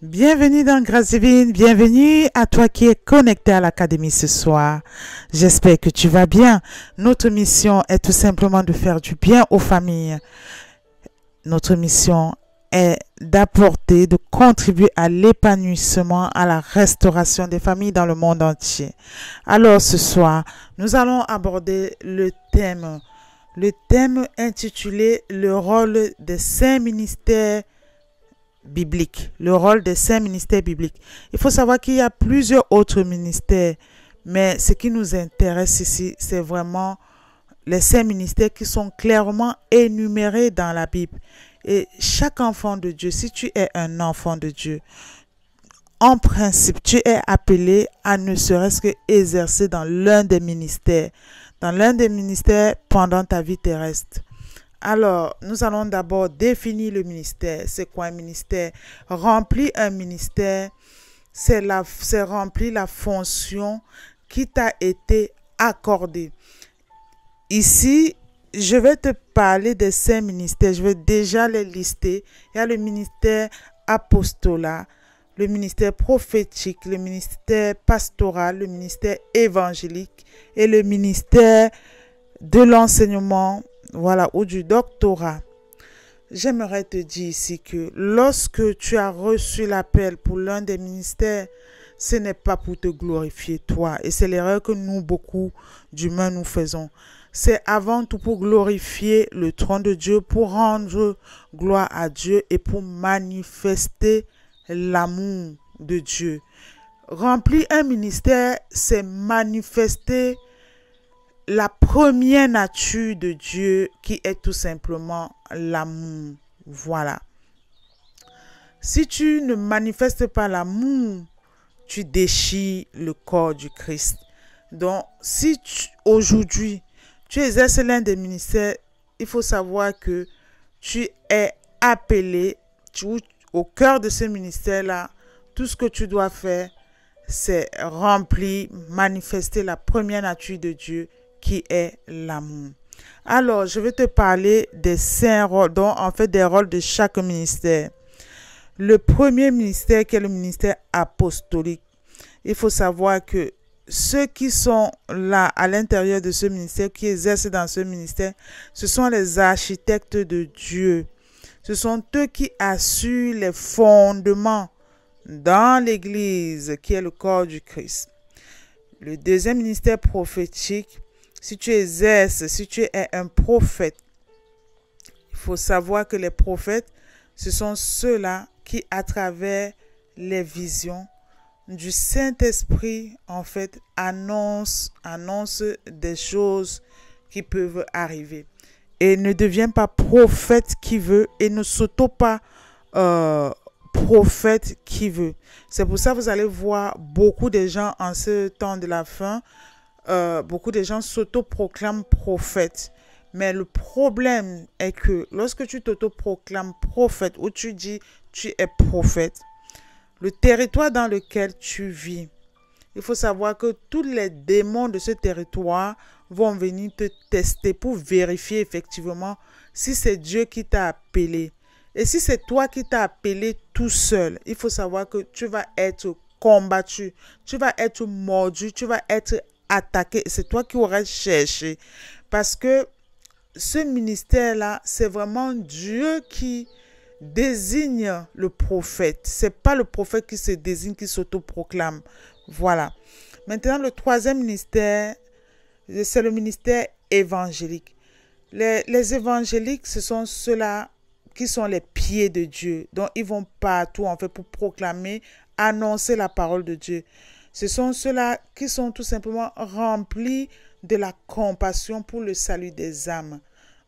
Bienvenue dans Grâce Divine, bienvenue à toi qui es connecté à l'Académie ce soir. J'espère que tu vas bien. Notre mission est tout simplement de faire du bien aux familles. Notre mission est d'apporter, de contribuer à l'épanouissement, à la restauration des familles dans le monde entier. Alors ce soir, nous allons aborder le thème intitulé Le rôle des saints ministères bibliques, le rôle des saints ministères bibliques. Il faut savoir qu'il y a plusieurs autres ministères, mais ce qui nous intéresse ici, c'est vraiment les saints ministères qui sont clairement énumérés dans la Bible. Et chaque enfant de Dieu, si tu es un enfant de Dieu, en principe, tu es appelé à ne serait-ce que exercer dans l'un des ministères pendant ta vie terrestre. Alors, nous allons d'abord définir le ministère. C'est quoi un ministère? Remplir un ministère, c'est remplir la fonction qui t'a été accordée. Ici, je vais te parler des 5 ministères. Je vais déjà les lister. Il y a le ministère apostolat, le ministère prophétique, le ministère pastoral, le ministère évangélique et le ministère de l'enseignement, voilà, ou du doctorat. J'aimerais te dire ici que lorsque tu as reçu l'appel pour l'un des ministères, ce n'est pas pour te glorifier toi. Et c'est l'erreur que nous, beaucoup d'humains, nous faisons. C'est avant tout pour glorifier le trône de Dieu, pour rendre gloire à Dieu et pour manifester l'amour de Dieu. Remplir un ministère, c'est manifester la première nature de Dieu qui est tout simplement l'amour. Voilà. Si tu ne manifestes pas l'amour, tu déchires le corps du Christ. Donc, si aujourd'hui, tu exerces l'un des ministères, il faut savoir que tu es appelé au cœur de ce ministère-là. Tout ce que tu dois faire, c'est remplir, manifester la première nature de Dieu qui est l'amour. Alors, je vais te parler des 5 rôles, donc en fait des rôles de chaque ministère. Le premier ministère qui est le ministère apostolique. Il faut savoir que ceux qui sont là à l'intérieur de ce ministère, qui exercent dans ce ministère, ce sont les architectes de Dieu. Ce sont eux qui assurent les fondements dans l'Église qui est le corps du Christ. Le deuxième ministère prophétique, si tu es un prophète, il faut savoir que les prophètes, ce sont ceux-là qui, à travers les visions du Saint-Esprit, en fait, annoncent des choses qui peuvent arriver. Et ne deviens pas prophète qui veut et ne s'auto pas prophète qui veut. C'est pour ça que vous allez voir beaucoup de gens en ce temps de la fin, beaucoup de gens s'autoproclament prophètes. Mais le problème est que lorsque tu t'autoproclames prophète ou tu dis tu es prophète, le territoire dans lequel tu vis, il faut savoir que tous les démons de ce territoire vont venir te tester pour vérifier effectivement si c'est Dieu qui t'a appelé. Et si c'est toi qui t'as appelé tout seul, il faut savoir que tu vas être combattu, tu vas être mordu, tu vas être attaqué. C'est toi qui aurais cherché. Parce que ce ministère-là, c'est vraiment Dieu qui désigne le prophète. C'est pas le prophète qui se désigne, qui s'autoproclame. Voilà. Maintenant, le troisième ministère, c'est le ministère évangélique. Les évangéliques, ce sont ceux-là qui sont les pieds de Dieu. Donc, ils vont partout, en fait, pour proclamer, annoncer la parole de Dieu. Ce sont ceux-là qui sont tout simplement remplis de la compassion pour le salut des âmes.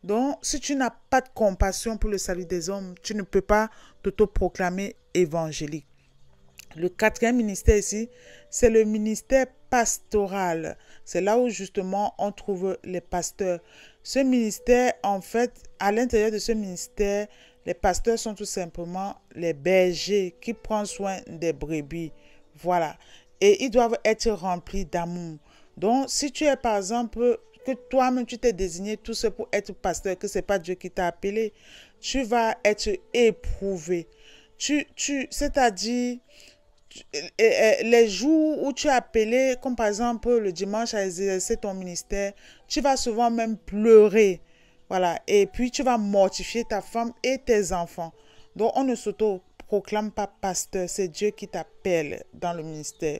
Donc, si tu n'as pas de compassion pour le salut des hommes, tu ne peux pas t'autoproclamer évangélique. Le quatrième ministère ici, c'est le ministère pastoral. C'est là où justement on trouve les pasteurs. Ce ministère, en fait, à l'intérieur de ce ministère, les pasteurs sont tout simplement les bergers qui prennent soin des brebis. Voilà. Et ils doivent être remplis d'amour. Donc, si tu es par exemple, que toi-même tu t'es désigné tout seul pour être pasteur, que ce n'est pas Dieu qui t'a appelé, tu vas être éprouvé. C'est-à-dire, les jours où tu es appelé, comme par exemple le dimanche à exercer ton ministère, tu vas souvent même pleurer. Voilà. Et puis tu vas mortifier ta femme et tes enfants. Donc on ne s'auto-proclame pas pasteur, c'est Dieu qui t'appelle dans le ministère.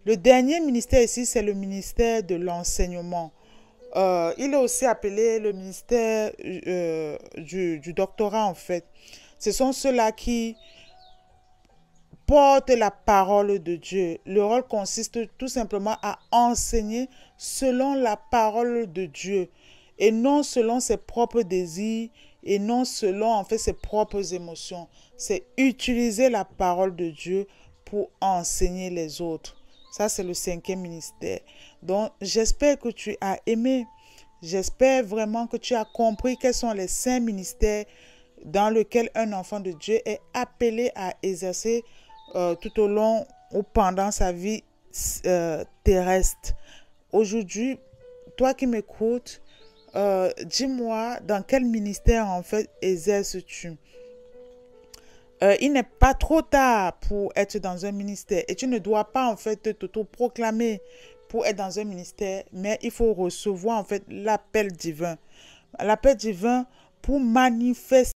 Le dernier ministère ici, c'est le ministère de l'enseignement. Il est aussi appelé le ministère du doctorat en fait. Ce sont ceux-là qui portent la parole de Dieu. Le rôle consiste tout simplement à enseigner selon la parole de Dieu et non selon ses propres désirs et non selon en fait ses propres émotions. C'est utiliser la parole de Dieu pour enseigner les autres. Ça, c'est le cinquième ministère. Donc, j'espère que tu as aimé. J'espère vraiment que tu as compris quels sont les 5 ministères dans lesquels un enfant de Dieu est appelé à exercer tout au long ou pendant sa vie terrestre. Aujourd'hui, toi qui m'écoutes, dis-moi dans quel ministère en fait exerces-tu? Il n'est pas trop tard pour être dans un ministère et tu ne dois pas en fait t'auto-proclamer pour être dans un ministère, mais il faut recevoir en fait l'appel divin. L'appel divin pour manifester